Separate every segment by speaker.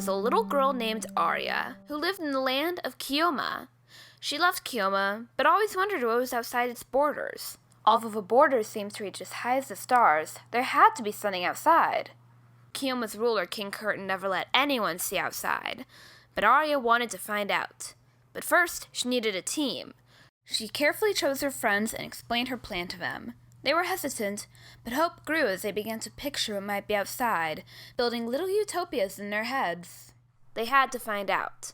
Speaker 1: was a little girl named Aria, who lived in the land of Chiloma. She loved Chiloma, but always wondered what was outside its borders. Although the borders seemed to reach as high as the stars, there had to be something outside. Chiloma's ruler, King Curtain, never let anyone see outside, but Aria wanted to find out. But first, she needed a team. She carefully chose her friends and explained her plan to them. They were hesitant, but hope grew as they began to picture what might be outside, building little utopias in their heads. They had to find out.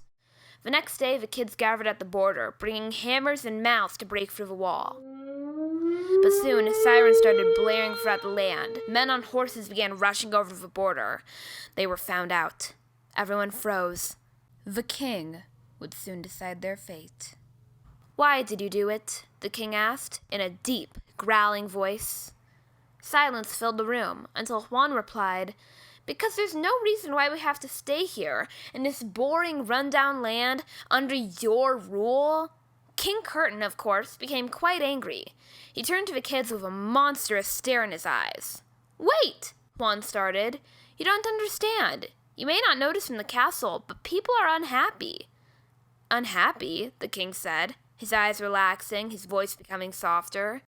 Speaker 1: The next day, the kids gathered at the border, bringing hammers and mouths to break through the wall. But soon, sirens started blaring throughout the land. Men on horses began rushing over the border. They were found out. Everyone froze. The king would soon decide their fate. "Why did you do it?" the king asked, in a deep, growling voice. Silence filled the room, until Juan replied, "Because there's no reason why we have to stay here, in this boring, rundown land, under your rule." King Curtain, of course, became quite angry. He turned to the kids with a monstrous stare in his eyes. "Wait," Juan started. "You don't understand. You may not notice from the castle, but people are unhappy." "Unhappy?" the king said, his eyes relaxing, his voice becoming softer.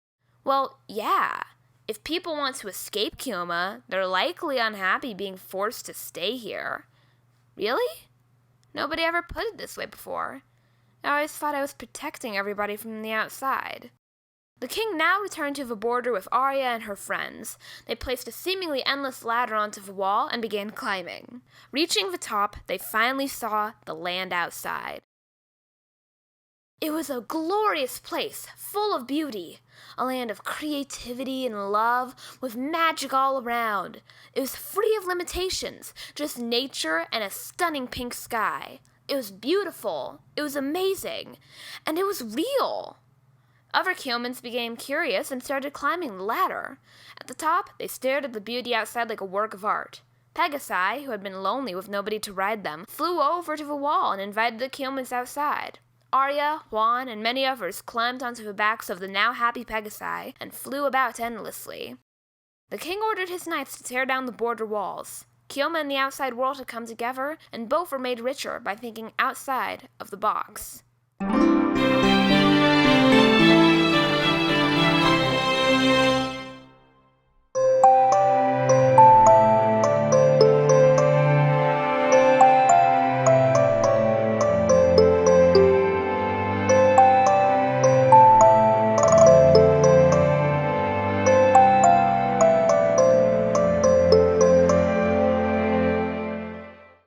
Speaker 1: "Well, yeah. If people want to escape Chiloma, they're likely unhappy being forced to stay here." "Really? Nobody ever put it this way before. I always thought I was protecting everybody from the outside." The king now returned to the border with Aria and her friends. They placed a seemingly endless ladder onto the wall and began climbing. Reaching the top, they finally saw the land outside. It was a glorious place, full of beauty. A land of creativity and love, with magic all around. It was free of limitations, just nature and a stunning pink sky. It was beautiful, it was amazing, and it was real. Other Chilomans became curious and started climbing the ladder. At the top, they stared at the beauty outside like a work of art. Pegasi, who had been lonely with nobody to ride them, flew over to the wall and invited the Chilomans outside. Aria, Juan, and many others climbed onto the backs of the now happy Pegasi and flew about endlessly. The king ordered his knights to tear down the border walls. Chiloma and the outside world had come together, and both were made richer by thinking outside of the box.